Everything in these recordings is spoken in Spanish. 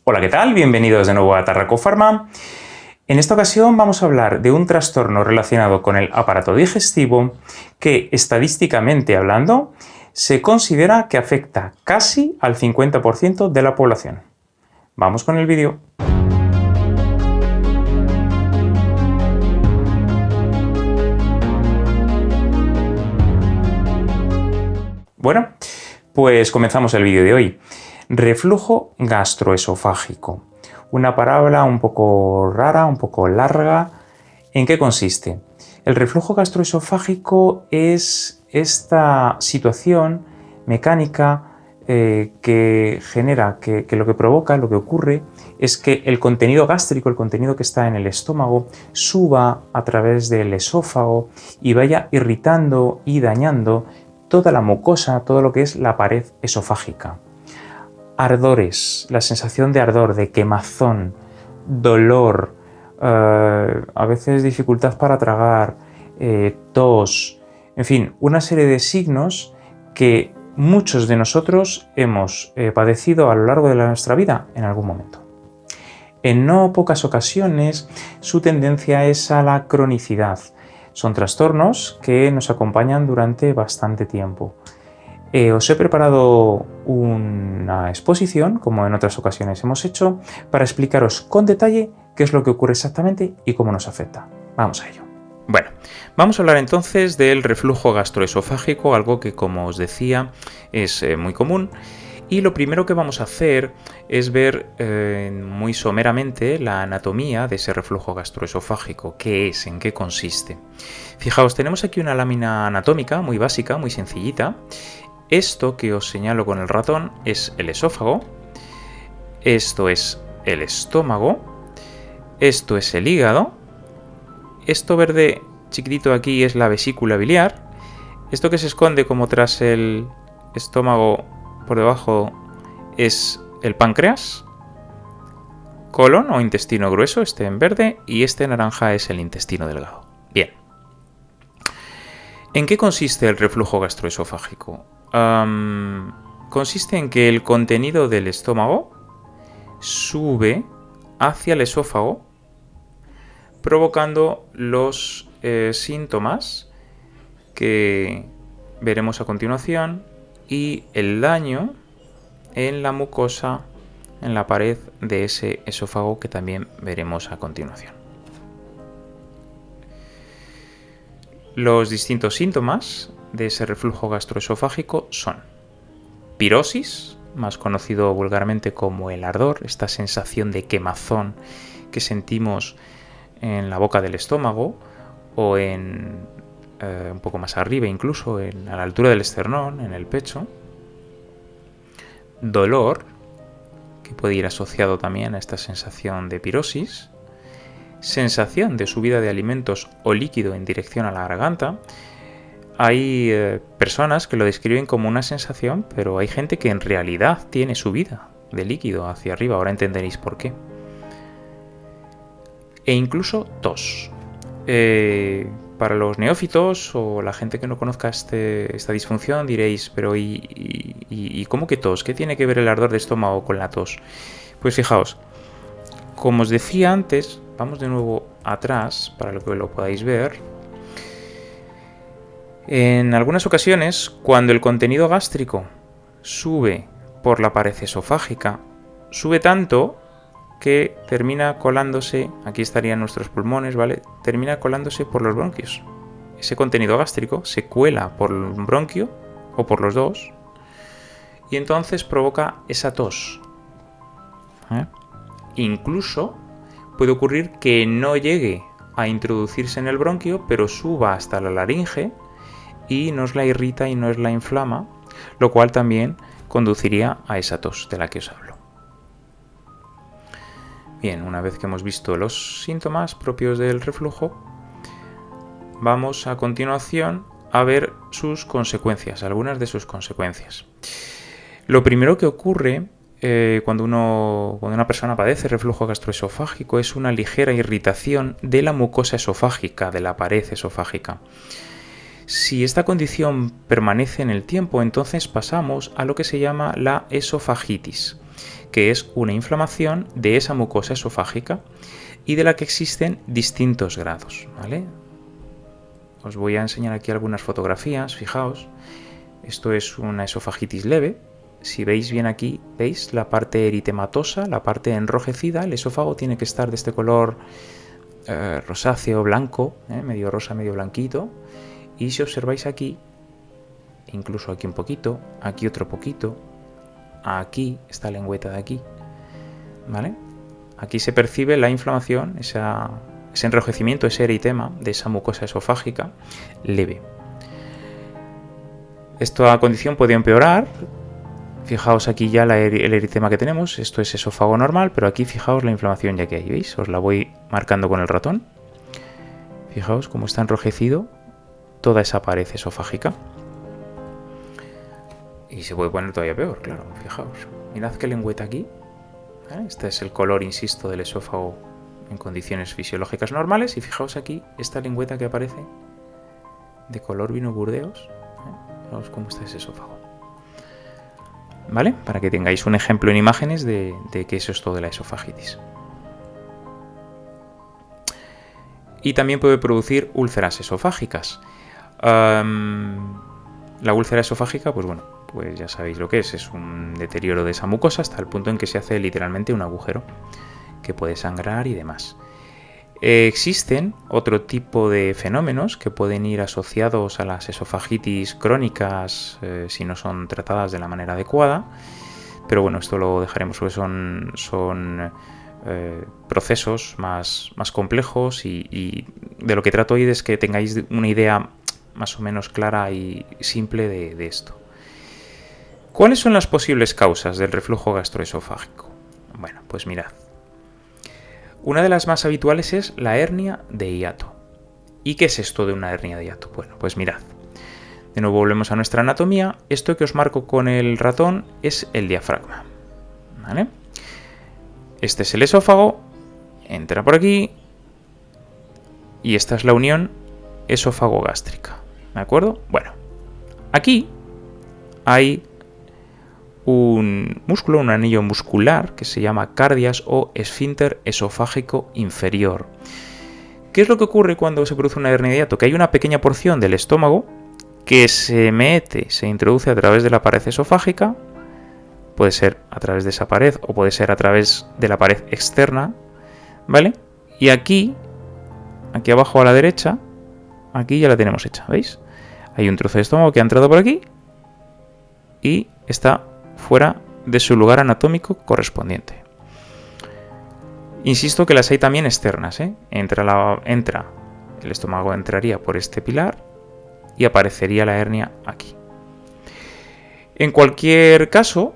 Hola, ¿qué tal? Bienvenidos de nuevo a Tarraco Pharma. En esta ocasión vamos a hablar de un trastorno relacionado con el aparato digestivo que, estadísticamente hablando, se considera que afecta casi al 50% de la población. Vamos con el vídeo. Bueno, pues comenzamos el vídeo de hoy. Reflujo gastroesofágico. Una palabra un poco rara, un poco larga. ¿En qué consiste? El reflujo gastroesofágico es esta situación mecánica que genera, que lo que provoca, lo que ocurre, es que el contenido gástrico, el contenido que está en el estómago, suba a través del esófago y vaya irritando y dañando toda la mucosa, todo lo que es la pared esofágica. Ardores, la sensación de ardor, de quemazón, dolor, a veces dificultad para tragar, tos, en fin, una serie de signos que muchos de nosotros hemos padecido a lo largo de nuestra vida en algún momento. En no pocas ocasiones su tendencia es a la cronicidad. Son trastornos que nos acompañan durante bastante tiempo. Os he preparado una exposición, como en otras ocasiones hemos hecho, para explicaros con detalle qué es lo que ocurre exactamente y cómo nos afecta. Vamos a ello. Bueno, vamos a hablar entonces del reflujo gastroesofágico, algo que, como os decía, es muy común. Y lo primero que vamos a hacer es ver muy someramente la anatomía de ese reflujo gastroesofágico. ¿Qué es? ¿En qué consiste? Fijaos, tenemos aquí una lámina anatómica muy básica, muy sencillita. Esto que os señalo con el ratón es el esófago. Esto es el estómago. Esto es el hígado. Esto verde chiquitito aquí es la vesícula biliar. Esto que se esconde como tras el estómago por debajo es el páncreas, colon o intestino grueso, este en verde, y este naranja es el intestino delgado. Bien. ¿En qué consiste el reflujo gastroesofágico? Consiste en que el contenido del estómago sube hacia el esófago, provocando los síntomas que veremos a continuación y el daño en la mucosa, en la pared de ese esófago que también veremos a continuación. Los distintos síntomas de ese reflujo gastroesofágico son pirosis, más conocido vulgarmente como el ardor, esta sensación de quemazón que sentimos en la boca del estómago o en un poco más arriba, incluso a la altura del esternón, en el pecho. Dolor, que puede ir asociado también a esta sensación de pirosis. Sensación de subida de alimentos o líquido en dirección a la garganta. Hay personas que lo describen como una sensación, pero hay gente que en realidad tiene subida de líquido hacia arriba. Ahora entenderéis por qué. E incluso tos. Para los neófitos o la gente que no conozca esta disfunción diréis, pero ¿y cómo que tos? ¿Qué tiene que ver el ardor de estómago con la tos? Pues fijaos, como os decía antes, vamos de nuevo atrás para que lo podáis ver. En algunas ocasiones, cuando el contenido gástrico sube por la pared esofágica, sube tanto que termina colándose, aquí estarían nuestros pulmones, ¿vale? Termina colándose por los bronquios. Ese contenido gástrico se cuela por el bronquio o por los dos y entonces provoca esa tos. Incluso puede ocurrir que no llegue a introducirse en el bronquio, pero suba hasta la laringe y nos la irrita y nos la inflama, lo cual también conduciría a esa tos de la que os hablo. Bien, una vez que hemos visto los síntomas propios del reflujo, vamos a continuación a ver sus consecuencias, algunas de sus consecuencias. Lo primero que ocurre cuando una persona padece reflujo gastroesofágico es una ligera irritación de la mucosa esofágica, de la pared esofágica. Si esta condición permanece en el tiempo, entonces pasamos a lo que se llama la esofagitis. que es una inflamación de esa mucosa esofágica y de la que existen distintos grados, ¿vale? Os voy a enseñar aquí algunas fotografías, fijaos. Esto es una esofagitis leve. Si veis bien aquí, veis la parte eritematosa, la parte enrojecida. El esófago tiene que estar de este color rosáceo, blanco, medio rosa, medio blanquito. Y si observáis aquí, incluso aquí un poquito, aquí otro poquito, aquí, esta lengüeta de aquí, ¿vale? Aquí se percibe la inflamación, ese enrojecimiento, ese eritema de esa mucosa esofágica leve. Esta condición puede empeorar. Fijaos aquí ya el eritema que tenemos. Esto es esófago normal, pero aquí fijaos la inflamación ya que hay, ¿veis? Os la voy marcando con el ratón. Fijaos cómo está enrojecido toda esa pared esofágica. Y se puede poner todavía peor, claro, fijaos. Mirad qué lengüeta aquí. Este es el color, insisto, del esófago en condiciones fisiológicas normales. Y fijaos aquí, esta lengüeta que aparece de color vino burdeos. Fijaos cómo está ese esófago. ¿Vale? Para que tengáis un ejemplo en imágenes de que eso es todo de la esofagitis. Y también puede producir úlceras esofágicas. La úlcera esofágica, pues bueno, pues ya sabéis lo que es un deterioro de esa mucosa hasta el punto en que se hace literalmente un agujero que puede sangrar y demás. Existen otro tipo de fenómenos que pueden ir asociados a las esofagitis crónicas si no son tratadas de la manera adecuada, pero bueno, esto lo dejaremos porque son procesos más complejos y de lo que trato hoy es que tengáis una idea más o menos clara y simple de esto. ¿Cuáles son las posibles causas del reflujo gastroesofágico? Bueno, pues mirad. Una de las más habituales es la hernia de hiato. ¿Y qué es esto de una hernia de hiato? Bueno, pues mirad. De nuevo volvemos a nuestra anatomía. Esto que os marco con el ratón es el diafragma, ¿vale? Este es el esófago, entra por aquí y esta es la unión esófago-gástrica, ¿de acuerdo? Bueno, aquí hay un músculo, un anillo muscular que se llama cardias o esfínter esofágico inferior. ¿Qué es lo que ocurre cuando se produce una hernia de hiato? Que hay una pequeña porción del estómago que se introduce a través de la pared esofágica, puede ser a través de esa pared o puede ser a través de la pared externa, ¿vale? Y aquí abajo a la derecha, aquí ya la tenemos hecha, ¿veis? Hay un trozo de estómago que ha entrado por aquí y está fuera de su lugar anatómico correspondiente. Insisto que las hay también externas, Entra el estómago entraría por este pilar y aparecería la hernia aquí. En cualquier caso,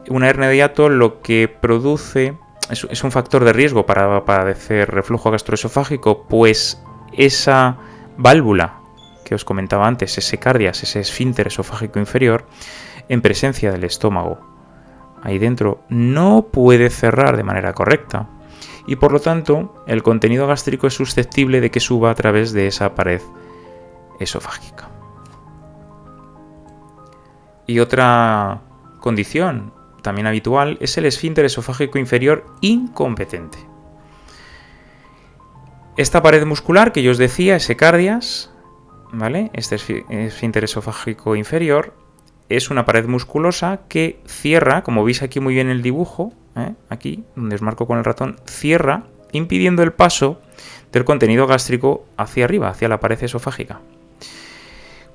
una hernia de hiato lo que produce es un factor de riesgo para padecer reflujo gastroesofágico, pues esa válvula que os comentaba antes, ese cardias, ese esfínter esofágico inferior, en presencia del estómago ahí dentro, no puede cerrar de manera correcta y por lo tanto el contenido gástrico es susceptible de que suba a través de esa pared esofágica. Y otra condición también habitual es el esfínter esofágico inferior incompetente. Esta pared muscular que yo os decía, ese cardias, ¿vale? Este esfínter esofágico inferior es una pared musculosa que cierra, como veis aquí muy bien en el dibujo, aquí donde os marco con el ratón, cierra impidiendo el paso del contenido gástrico hacia arriba, hacia la pared esofágica.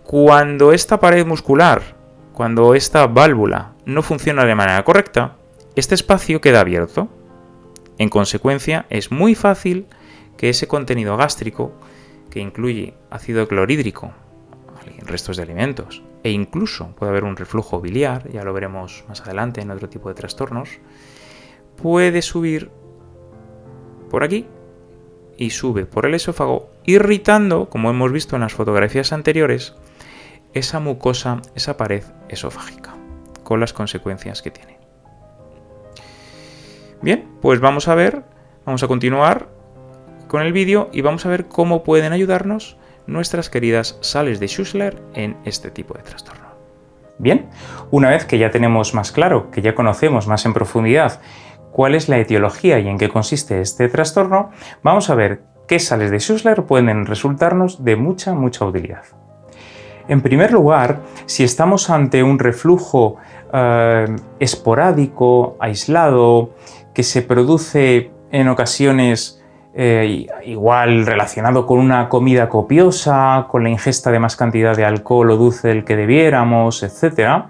Cuando esta pared muscular, cuando esta válvula no funciona de manera correcta, este espacio queda abierto. En consecuencia, es muy fácil que ese contenido gástrico, que incluye ácido clorhídrico, restos de alimentos, e incluso puede haber un reflujo biliar, ya lo veremos más adelante en otro tipo de trastornos, puede subir por aquí y sube por el esófago, irritando, como hemos visto en las fotografías anteriores, esa mucosa, esa pared esofágica, con las consecuencias que tiene. Bien, pues vamos a continuar con el vídeo y vamos a ver cómo pueden ayudarnos nuestras queridas sales de Schussler en este tipo de trastorno. Bien, una vez que ya tenemos más claro, que ya conocemos más en profundidad cuál es la etiología y en qué consiste este trastorno, vamos a ver qué sales de Schussler pueden resultarnos de mucha utilidad. En primer lugar, si estamos ante un reflujo esporádico, aislado, que se produce en ocasiones igual relacionado con una comida copiosa, con la ingesta de más cantidad de alcohol o dulce del que debiéramos, etc.,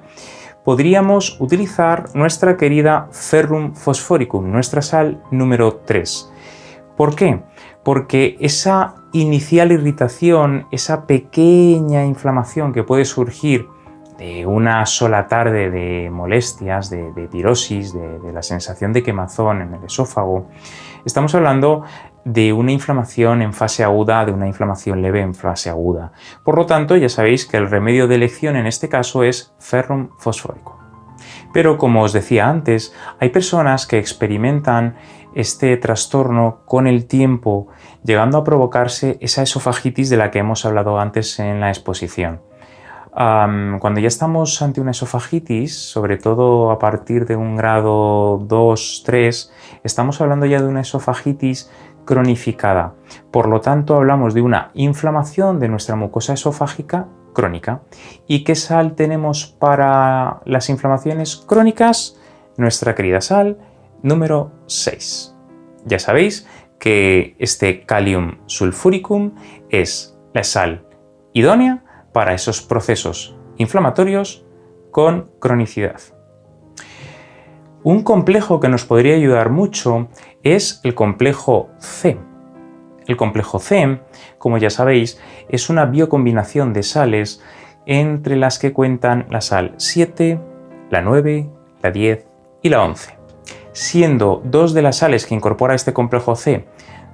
podríamos utilizar nuestra querida Ferrum phosphoricum, nuestra sal número 3. ¿Por qué? Porque esa inicial irritación, esa pequeña inflamación que puede surgir de una sola tarde de molestias, de pirosis, de la sensación de quemazón en el esófago, estamos hablando de una inflamación en fase aguda, de una inflamación leve en fase aguda. Por lo tanto, ya sabéis que el remedio de elección en este caso es Ferrum phosphoricum. Pero como os decía antes, hay personas que experimentan este trastorno con el tiempo, llegando a provocarse esa esofagitis de la que hemos hablado antes en la exposición. Cuando ya estamos ante una esofagitis, sobre todo a partir de un grado 2-3, estamos hablando ya de una esofagitis cronificada. Por lo tanto, hablamos de una inflamación de nuestra mucosa esofágica crónica. ¿Y qué sal tenemos para las inflamaciones crónicas? Nuestra querida sal número 6. Ya sabéis que este Kalium sulfuricum es la sal idónea para esos procesos inflamatorios con cronicidad. Un complejo que nos podría ayudar mucho es el complejo C. El complejo C, como ya sabéis, es una biocombinación de sales entre las que cuentan la sal 7, la 9, la 10 y la 11. Siendo dos de las sales que incorpora este complejo C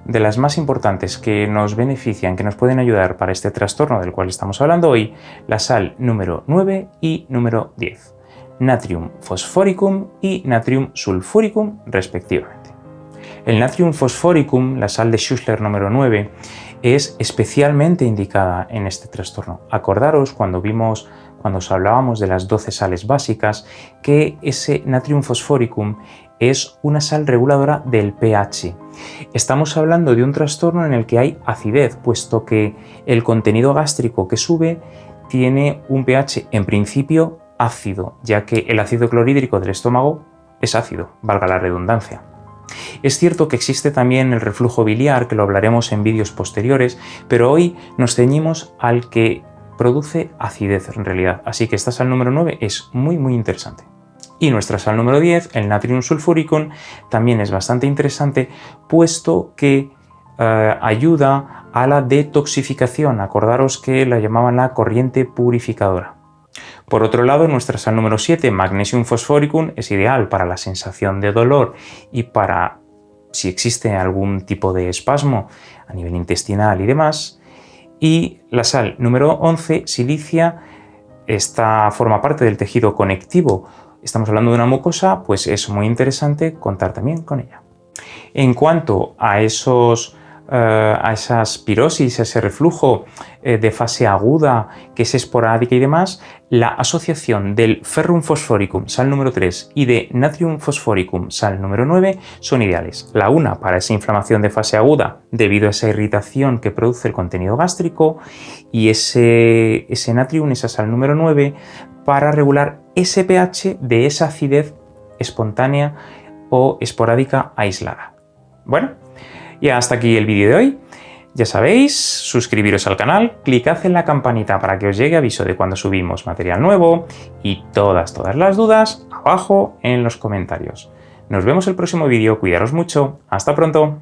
de las más importantes que nos benefician, que nos pueden ayudar para este trastorno del cual estamos hablando hoy, la sal número 9 y número 10, natrium phosphoricum y natrium sulfuricum respectivamente. El natrium phosphoricum, la sal de Schussler número 9, es especialmente indicada en este trastorno. Acordaros cuando os hablábamos de las 12 sales básicas, que ese natrium phosphoricum es una sal reguladora del pH. Estamos hablando de un trastorno en el que hay acidez, puesto que el contenido gástrico que sube tiene un pH en principio ácido, ya que el ácido clorhídrico del estómago es ácido, valga la redundancia. Es cierto que existe también el reflujo biliar, que lo hablaremos en vídeos posteriores, pero hoy nos ceñimos al que produce acidez en realidad, así que esta sal número 9 es muy interesante. Y nuestra sal número 10, el natrium sulfuricum, también es bastante interesante, puesto que ayuda a la detoxificación. Acordaros que la llamaban la corriente purificadora. Por otro lado, nuestra sal número 7, magnesium phosphoricum, es ideal para la sensación de dolor y para si existe algún tipo de espasmo a nivel intestinal y demás. Y la sal número 11, silicia, esta forma parte del tejido conectivo. Estamos hablando de una mucosa, pues es muy interesante contar también con ella. En cuanto a esas pirosis, ese reflujo de fase aguda que es esporádica y demás, la asociación del ferrum phosphoricum, sal número 3, y de natrium phosphoricum, sal número 9, son ideales. La una para esa inflamación de fase aguda debido a esa irritación que produce el contenido gástrico, y ese natrium, esa sal número 9, para regular ese pH de esa acidez espontánea o esporádica aislada. Bueno, y hasta aquí el vídeo de hoy. Ya sabéis, suscribiros al canal, clicad en la campanita para que os llegue aviso de cuando subimos material nuevo y todas las dudas abajo en los comentarios. Nos vemos el próximo vídeo, cuidaros mucho, hasta pronto.